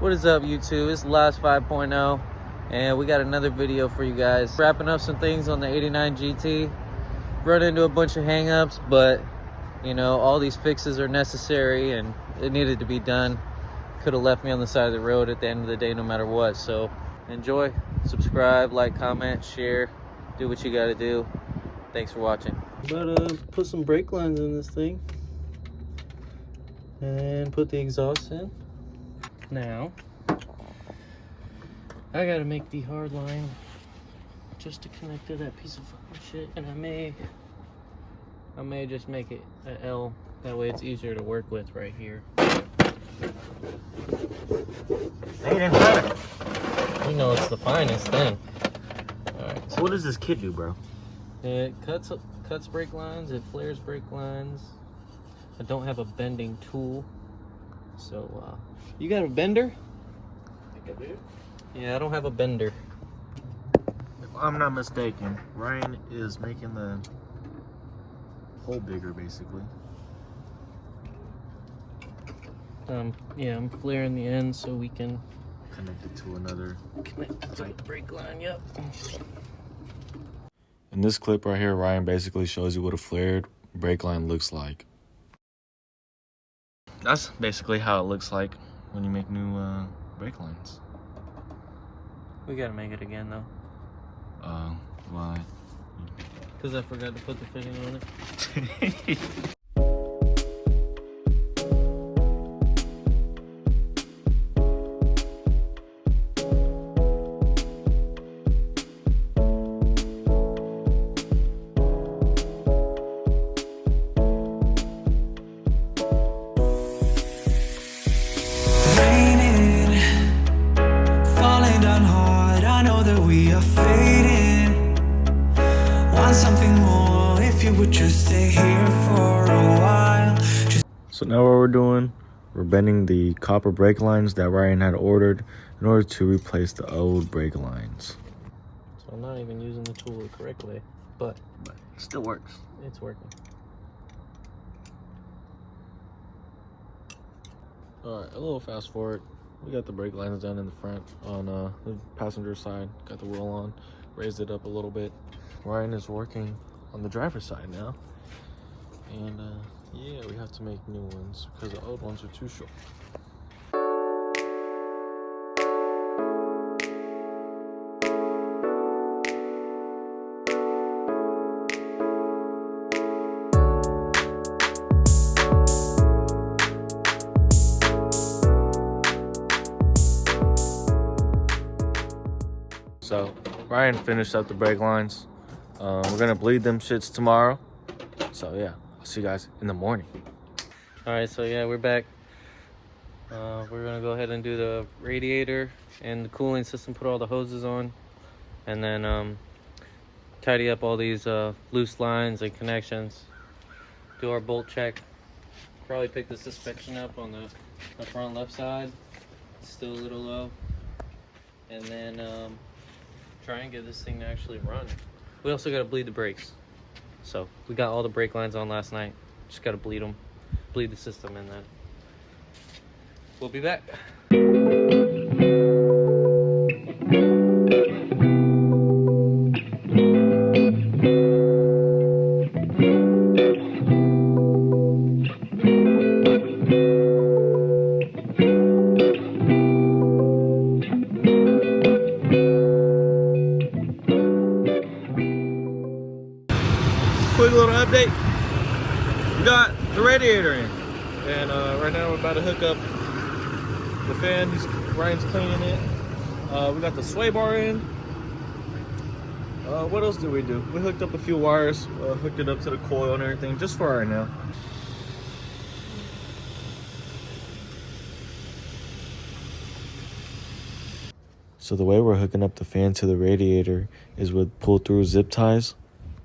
What is up, YouTube? It's Last 5.0, and we got another video for you guys. Wrapping up some things on the 89 GT. Run into a bunch of hang-ups, but you know, all these fixes are necessary and it needed to be done. Could have left me on the side of the road at the end of the day no matter what. So enjoy, subscribe, like, comment, share, do what you gotta do. Thanks for watching. About to put some brake lines in this thing and put the exhaust in. Now I gotta make the hard line just to connect to that piece of fucking shit, and I may just make it an L, that way it's easier to work with right here. Ain't it better? You know it's the finest then. Alright, so what does this kit do, bro? It cuts brake lines, it flares brake lines. I don't have a bending tool, so you got a bender? I think I do. Yeah, I don't have a bender. If I'm not mistaken, Ryan is making the hole bigger, basically. Yeah, I'm flaring the end so we can connect it to another. Connect it to the brake line, yep. In this clip right here, Ryan basically shows you what a flared brake line looks like. That's basically how it looks like when you make new brake lines. We gotta make it again though. Why? Because I forgot to put the fitting on it. Something more if you would just stay here for a while. So now what we're doing, we're bending the copper brake lines that Ryan had ordered in order to replace the old brake lines. So I'm not even using the tool correctly, but it still works. It's working. Alright, a little fast forward. We got the brake lines done in the front on the passenger side. Got the wheel on, raised it up a little bit. Ryan is working on the driver's side now, and yeah, we have to make new ones because the old ones are too short. So Ryan finished up the brake lines. We're gonna bleed them shits tomorrow. So yeah, I'll see you guys in the morning. All right, so yeah, we're back. We're gonna go ahead and do the radiator and the cooling system, put all the hoses on, and then tidy up all these loose lines and connections. Do our bolt check. Probably pick the suspension up on the front left side. It's still a little low. And then try and get this thing to actually run. We also got to bleed the brakes. So we got all the brake lines on last night. Just got to bleed them, bleed the system, and then we'll be back. Quick little update. We got the radiator in, and right now we're about to hook up the fan. Ryan's cleaning it. We got the sway bar in. What else did we do? We hooked up a few wires, hooked it up to the coil and everything, just for right now. So the way we're hooking up the fan to the radiator is with pull-through zip ties.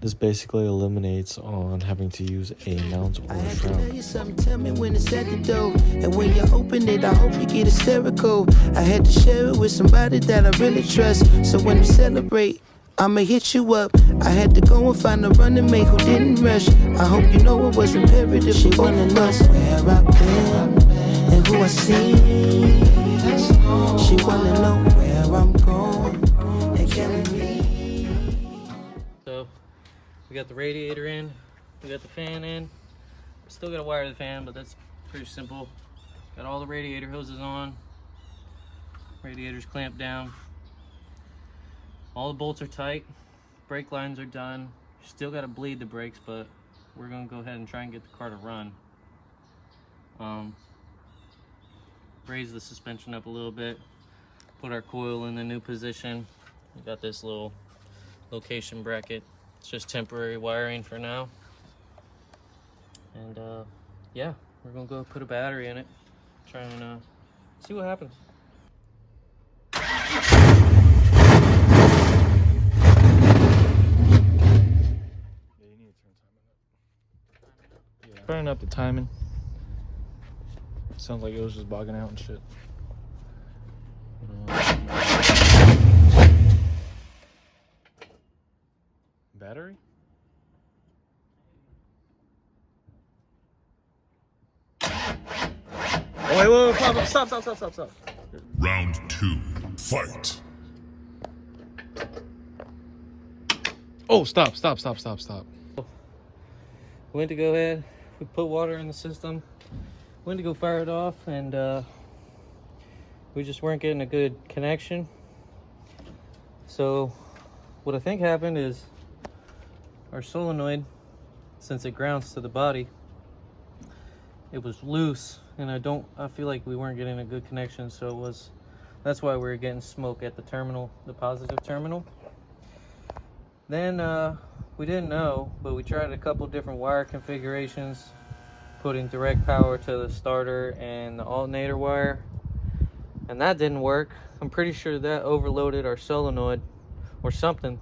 This basically eliminates on having to use a mount or a shroud. Tell you something, tell me when it's at the door. And when you open it, I hope you get hysterical. I had to share it with somebody that I really trust. So when we celebrate, I'ma hit you up. I had to go and find a running mate who didn't rush. I hope you know it was imperative. She wanna know where I've been and who I see. got the radiator in, we got the fan in. Still gotta wire the fan, but that's pretty simple. Got all the radiator hoses on. Radiator's clamped down. All the bolts are tight. Brake lines are done. Still gotta bleed the brakes, but we're gonna go ahead and try and get the car to run. Raise the suspension up a little bit. Put our coil in the new position. We got this little location bracket. It's just temporary wiring for now. And yeah, we're gonna go put a battery in it. Try and see what happens. Turning up the timing. Sounds like it was just bogging out and shit. Battery? Oh, wait, stop. Round 2, fight. Oh, stop. Went to go ahead, we put water in the system. Went to go fire it off, and we just weren't getting a good connection. So what I think happened is our solenoid, since it grounds to the body, it was loose, and I feel like we weren't getting a good connection. So that's why we were getting smoke at the terminal, the positive terminal. Then we didn't know, but we tried a couple different wire configurations, putting direct power to the starter and the alternator wire, and that didn't work. I'm pretty sure that overloaded our solenoid or something.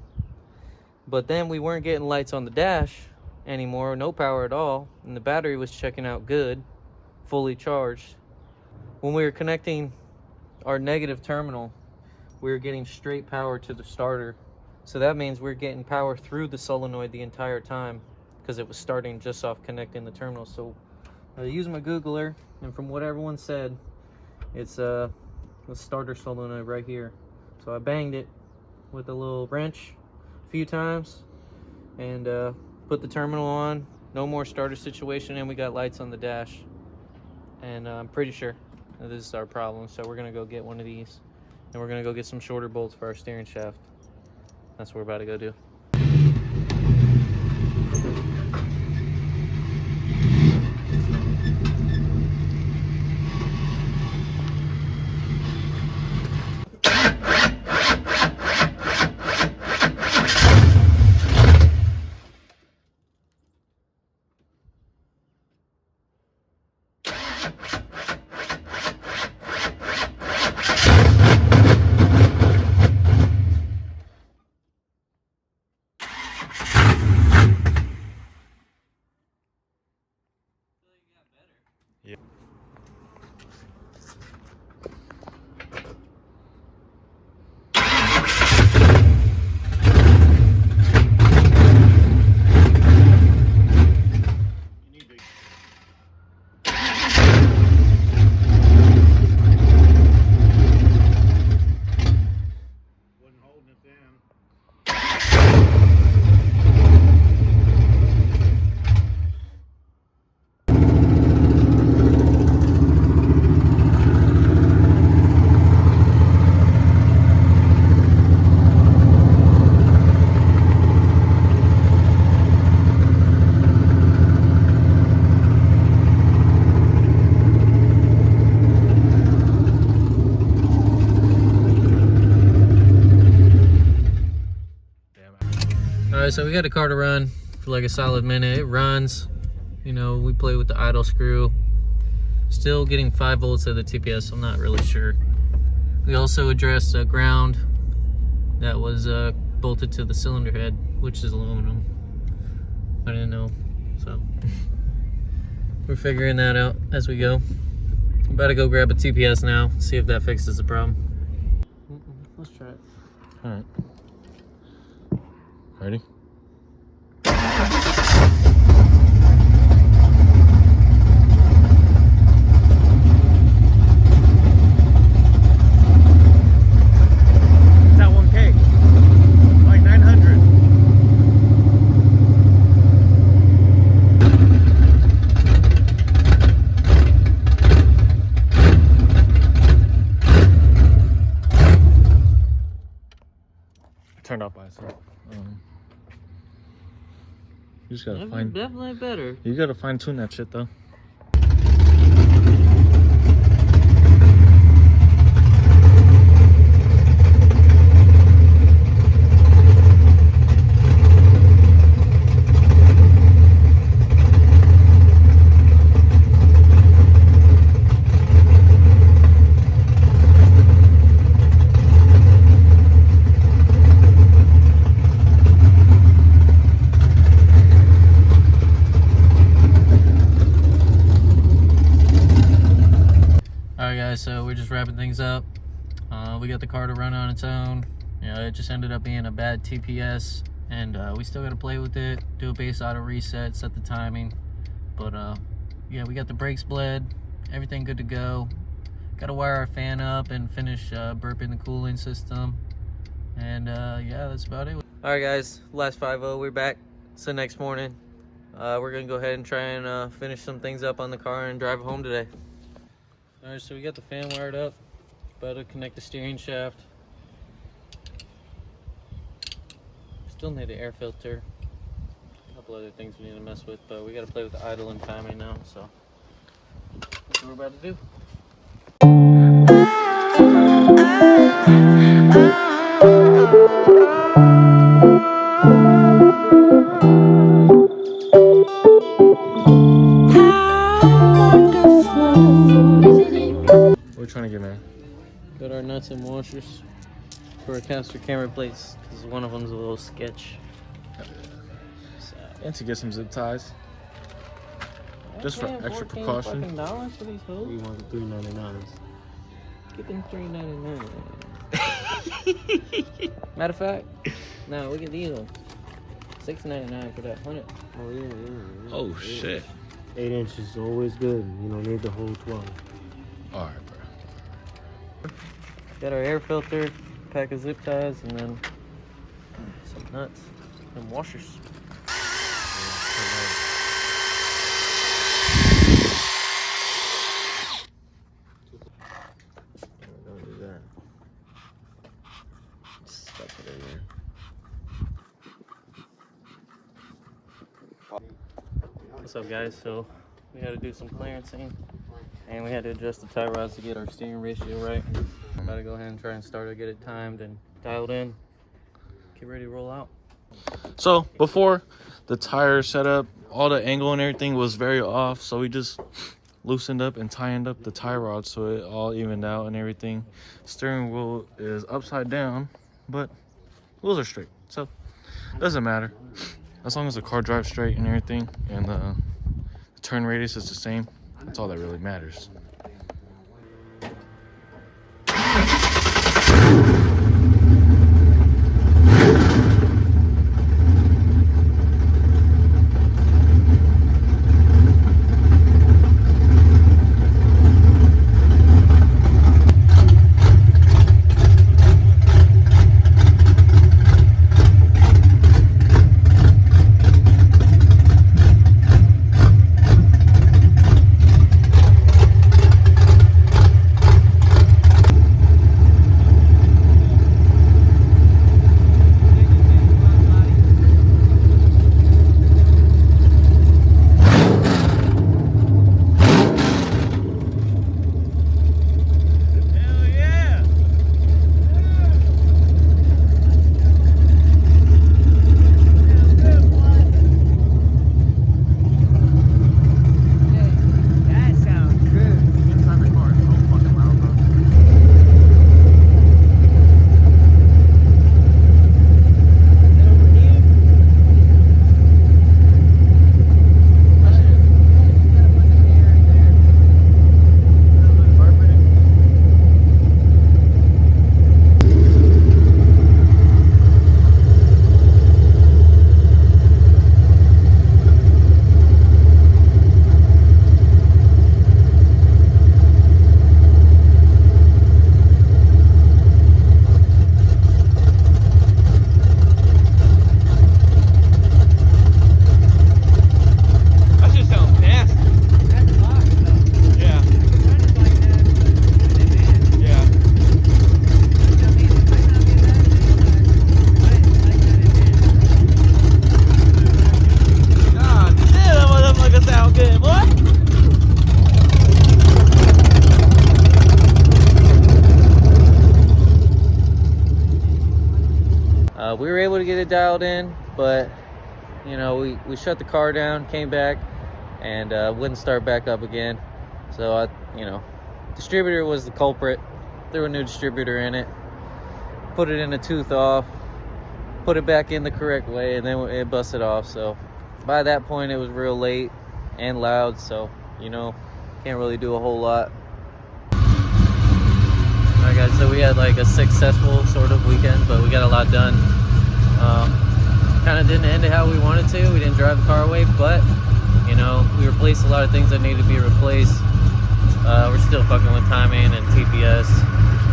But then we weren't getting lights on the dash anymore, no power at all, and the battery was checking out good, fully charged. When we were connecting our negative terminal, we were getting straight power to the starter. So that means we're getting power through the solenoid the entire time, because it was starting just off connecting the terminal. So I used my Googler, and from what everyone said, it's the starter solenoid right here. So I banged it with a little wrench a few times and put the terminal on. No more starter situation, and we got lights on the dash. And I'm pretty sure that this is our problem. So we're gonna go get one of these, and we're gonna go get some shorter bolts for our steering shaft. That's what we're about to go do. Alright, so we got the car to run for like a solid minute. It runs. You know, we play with the idle screw. Still getting 5 volts at the TPS, I'm not really sure. We also addressed a ground that was bolted to the cylinder head, which is aluminum. I didn't know, so we're figuring that out as we go. I'm about to go grab a TPS now, see if that fixes the problem. Let's try it. Alright. Ready? It's at 1K. Like 900. turned off by itself. You just gotta find. Definitely better. You gotta fine tune that shit though. Alright guys, so we're just wrapping things up. We got the car to run on its own. You know, it just ended up being a bad TPS, and we still got to play with it, do a base auto reset, set the timing. But yeah, we got the brakes bled, everything good to go. Got to wire our fan up and finish burping the cooling system. And yeah, that's about it. Alright guys, last 5-0, we're back. It's the next morning. We're gonna go ahead and try and finish some things up on the car and drive home today. Alright, so we got the fan wired up. About to connect the steering shaft. Still need an air filter. A couple other things we need to mess with, but we gotta play with the idle and timing now, so that's what we're about to do. What are you trying to get, man? Got our nuts and washers for our caster camera plates, because one of them's a little sketch. So, And to get some zip ties. Just for extra precaution. $14 for these hoses? We want the $3.99. Get them $3.99. Matter of fact, no, we can deal $6.99 for that 100. Oh yeah. Oh shit. 8 inches is always good. You don't need the whole 12. Alright, bro. Got our air filter, pack of zip ties, and then some nuts and washers. Don't do that. Stuff it in there. What's up guys? So we had to do some clearancing and we had to adjust the tie rods to get our steering ratio right. I'm about to go ahead and try and start to get it timed and dialed in. Get ready to roll out. So before the tire setup, all the angle and everything was very off, so we just loosened up and tightened up the tie rod so it all evened out and everything. Steering wheel is upside down, but wheels are straight, so it doesn't matter as long as the car drives straight and everything, and the turn radius is the same. That's all that really matters. We were able to get it dialed in, but you know, we shut the car down, came back, and wouldn't start back up again. So you know, distributor was the culprit. Threw a new distributor in it, put it in a tooth off, put it back in the correct way, and then it busted off. So by that point it was real late and loud, so you know, can't really do a whole lot. Alright guys, so we had like a successful sort of weekend, but we got a lot done. Kind of didn't end it how we wanted to. We didn't drive the car away, but you know, we replaced a lot of things that needed to be replaced. We're still fucking with timing and TPS.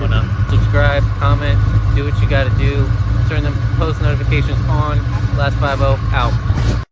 Wanna subscribe, comment, do what you gotta do, turn the post notifications on. Last 50 out.